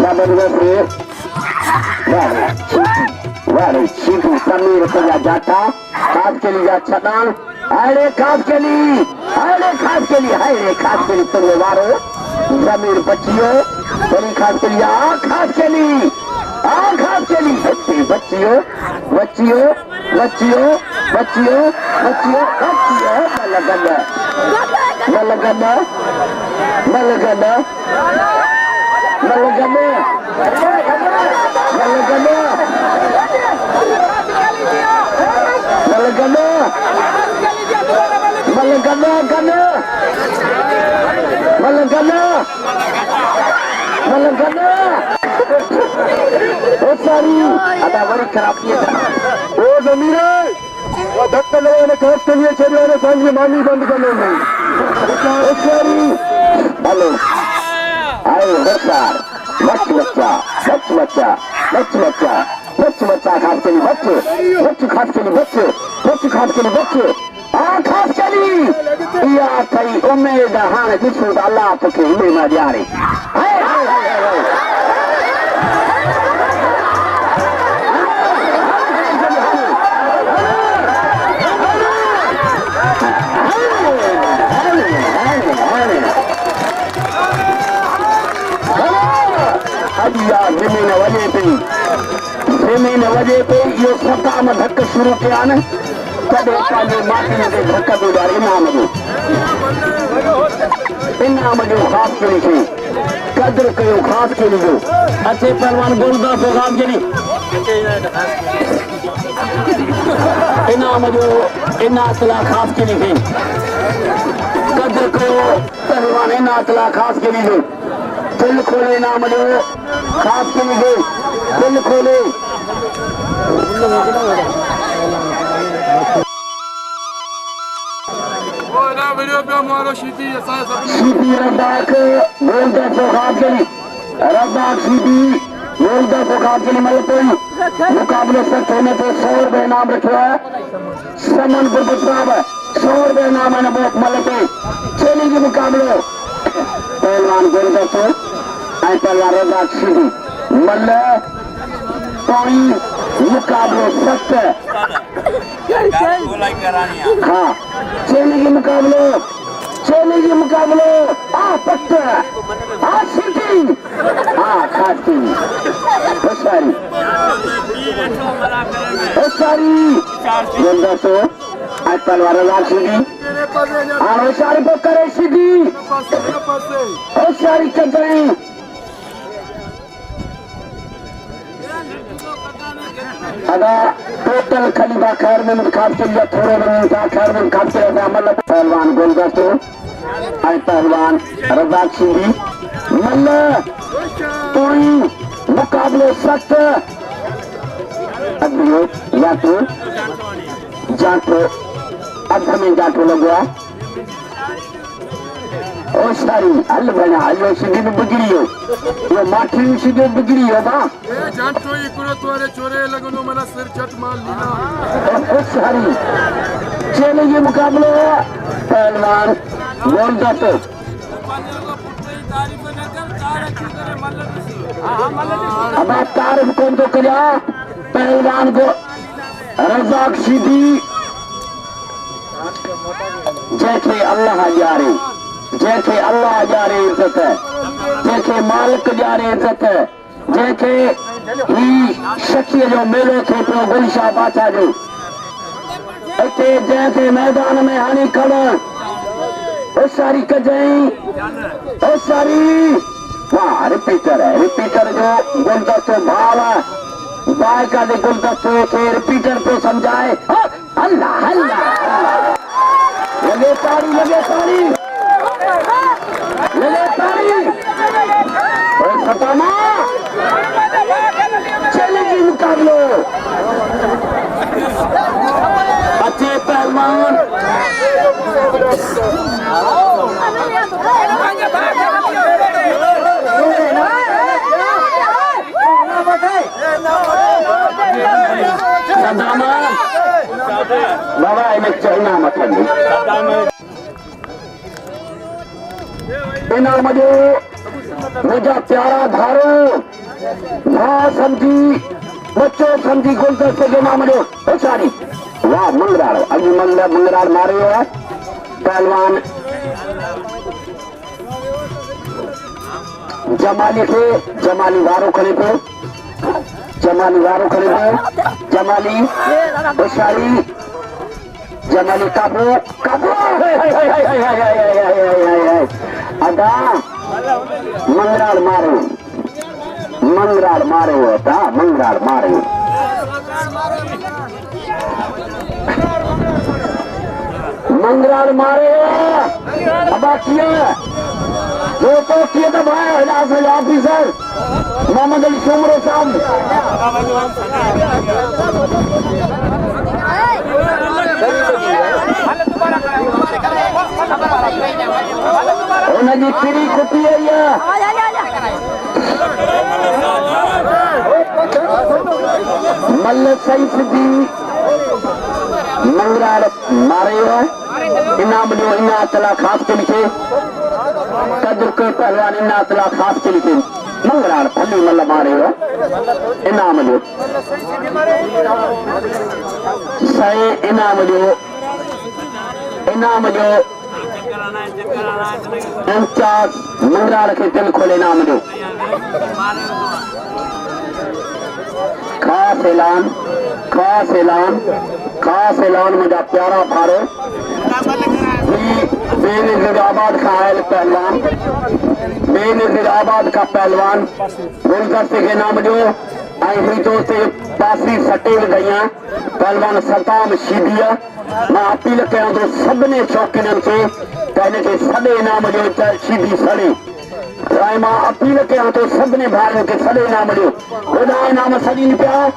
जबरदस्ती वारे सीधू समीर को जाता खास के लिए छटान अरे खास के लिए तुम मारो जमीर बच्चियों बड़ी खास के लिए खास के लिए बच्चियों मलगना सारी अदा बड़ी खराब किया वो जमीरे धक्का लगाने खास के लिए चलिए सांझी मानी बंद कर लो हेलो आए बच्चा खास के लिए बच्चे खास के लिए खास के लिए या कई उम्मीद हाँ जिसको अल्लाह तो के हिमे में जा रही जमीन वजह पे यो सता में धक्क शुरू किया न कदे माटी में धक्क दो इनाम जो खास के लिए कदर कयो खास के लिए अच्छे पहलवान गोलदास हो खास के लिए इनाम जो इनातला खास के लिए कदर कयो पहलवान इनातला खास के लिए दिल खोले नाम जो खास के लिए दिल खोले शीती रद्दाक गोलदास हो खास के लिए रद्दाक शीती गोलदास हो खास के लिए मतलब मुकाबले सख्त होने पे 100 रुपए नाम रखा है समन गुरबत 100 रुपए नाम है बहुत मतलब चलेगी मुकाबले पहलवान गोलदास हो पहलवान रद्दाक शीती मल्ल पानी मुकाबले सख्त है हाँ चलेगी मुकाबले पट्ट सीटी खास की सारी गोलदास हो आज पहलवान रद्दाक शीती सारी को करे सीधी सारी कदरें अदा टोटल खलीफा खैर में खास के लिए थोड़े खैर में खास के अमल पहलवान गोलदास हो आज पहलवान रद्दाक शीती मल्ल तोड़ी मुकाबले सख्त जाटो अर्ध में जाटो लगवा ओ सारी हल बना हलो सीधी में बिगड़ी हो यो माठी सीधे बिगड़ी हो बा जाटो इकड़ो तोरे चोरे लगनो मना सिर छट मार लीना ओ सारी चले ये मुकाबले पहलवान गोलदास अब आप तारीफ कौन तो करिया पहलवान को रज़ाक शीती जैसे अल्लाह जा रहे इज्जत है जैसे मालिक जा रहे इज्जत है जैसे ही शकीय जो मेलो थे तो गुलशाह बाचा जो इतने जैसे मैदान में हानि खबर ओ सारी कजई ओ सारी वाह रिपीटर है रिपीटर जो गुलदस्त भाव है बाय का दे गुलदस्त के रिपीटर को समझाए अल्लाह अल्लाह लगे तारी सताना चलेगी मुकाबलो अच्छे पहलवान बाबा इन्हें चलना मतलब इनाम जो मुझा प्यारा भारो भा समझी बच्चों समझी गुलदस्ते के नाम जो सारी वाह मंगराड़ अभी मंगराड़ मारे है पहलवान जमाली के जमाली वारो खड़े पे जमाली वारो खड़े पे जमाली होशियारी जमाली काबू काबू अदा मंगराड़ मारो था मंगराड़ मारे मंगराड़ मारे अब किया जो तो किए तो भाई ऑफिसर मोहम्मद अली सुमरो साहब उन्हें पीड़ी कुटी है मल्ल सईफ दी मंगराड़ मारे हो इनाम जो इना तला खास के लिखे कद्र के पहलवान इना तला खास के लिखे मंगराड़ फली मल्ल मारे हो इनाम जो सही इनाम जो 49 मंगराड़ के दिल खोले इनाम जो खास ऐलान मुझा प्यारा फारो बेनजीराबाद का है पहलवान बेनजीराबाद का पहलवान गुलदस्ते के नाम जो आई हुई तो से पासी सटे गई पहलवान सताम शीदिया मैं अपील कया तो सबने शौकीन से पहले के सड़े इनाम जो शीदी सड़े राय मां अपील कया तो सबने भाइयों के सड़े इनाम जो खुदा इनाम सड़ी पिया